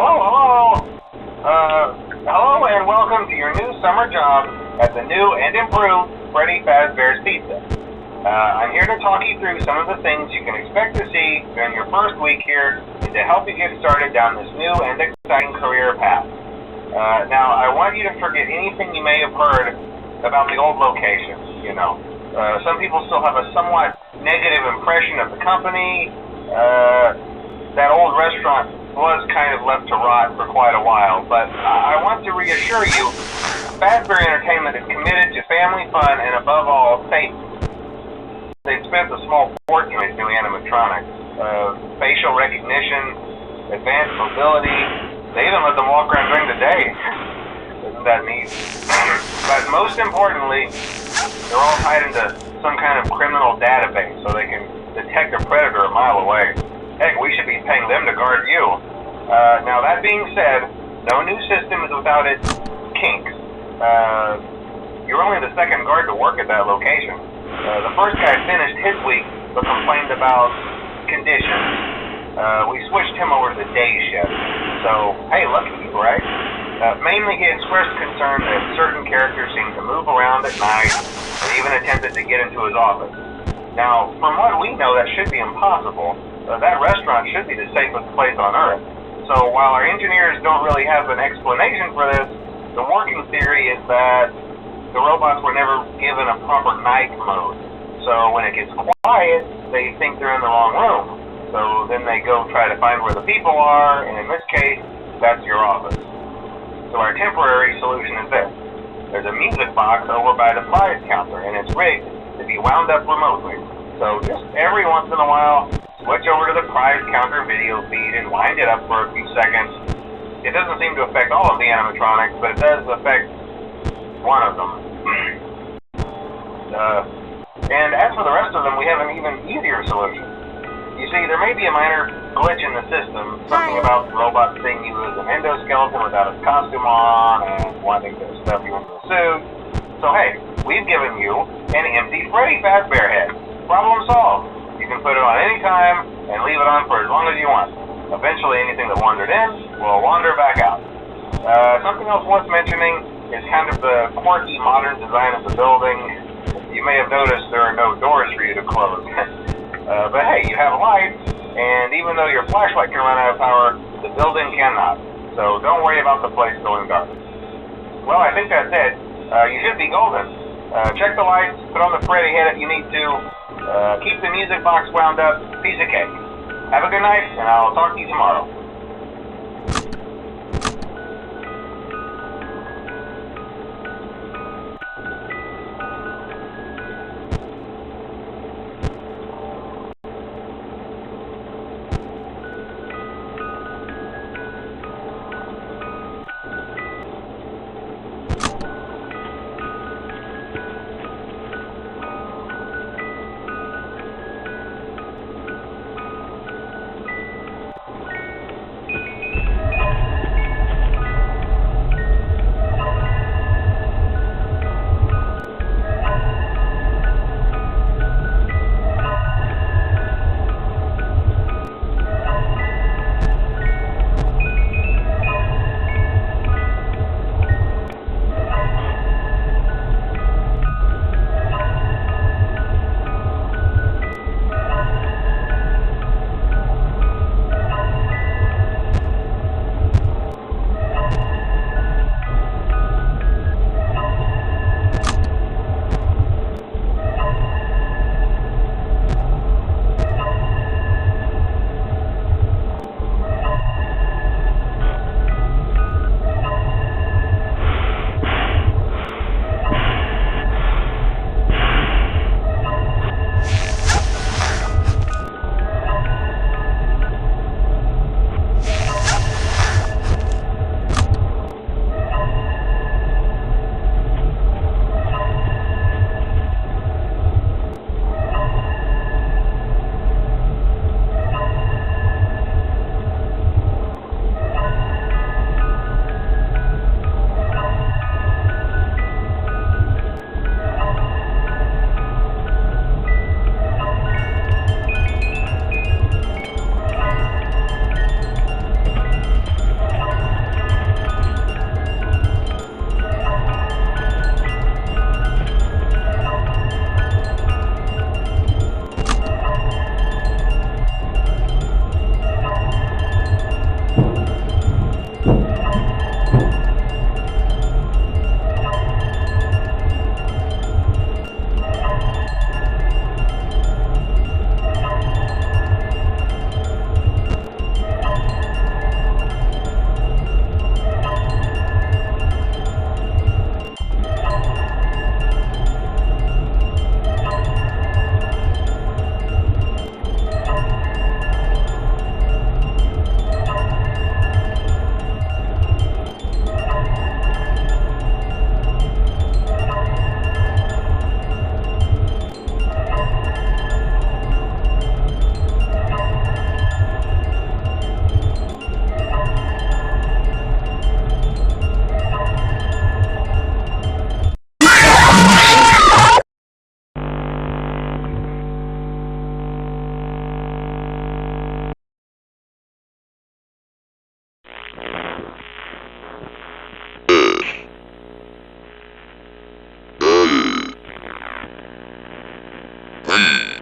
Hello and welcome to your new summer job at the new and improved Freddy Fazbear's Pizza. I'm here to talk you through some of the things you can expect to see during your first week here and to help you get started down this new and exciting career path. Now, I want you to forget anything you may have heard about the old location, some people still have a somewhat negative impression of the company. That old restaurant was kind of left to rot for quite a while, but I want to reassure you, Fazbear Entertainment is committed to family fun and above all, safety. They've spent a small fortune on new animatronics, facial recognition, advanced mobility. They even let them walk around during the day. Isn't that neat? But most importantly, they're all tied into some kind of criminal database so they can detect a predator a mile away. Heck, we should be paying them to guard you. Now, that being said, no new system is without its kinks. You're only the second guard to work at that location. The first guy finished his week but complained about conditions. We switched him over to the day shift. So, hey, lucky you, right? Mainly he expressed concern that certain characters seemed to move around at night and even attempted to get into his office. Now, from what we know, that should be impossible. That restaurant should be the safest place on Earth. So while our engineers don't really have an explanation for this, the working theory is that the robots were never given a proper night mode. So when it gets quiet, they think they're in the wrong room. So then they go try to find where the people are, and in this case, that's your office. So our temporary solution is this. There's a music box over by the prize counter, and it's rigged to be wound up remotely. So just every once in a while, switch over to the prize counter video feed and wind it up for a few seconds. It doesn't seem to affect all of the animatronics, but it does affect one of them. And as for the rest of them, we have an even easier solution. You see, there may be a minor glitch in the system, something about the robot seeing you as an endoskeleton without its costume on and wanting to stuff you into a suit. So hey, we've given you an empty Freddy Fazbear head. Problem solved. You can put it on any time and leave it on for as long as you want. Eventually anything that wandered in will wander back out. Something else worth mentioning is kind of the quirky modern design of the building. You may have noticed there are no doors for you to close. But hey, you have lights, and even though your flashlight can run out of power, the building cannot. So don't worry about the place going dark. Well, I think that's it. You should be golden. Check the lights, put on the Freddy head if you need to. Keep the music box wound up. Piece of cake. Have a good night, and I'll talk to you tomorrow. Hmm.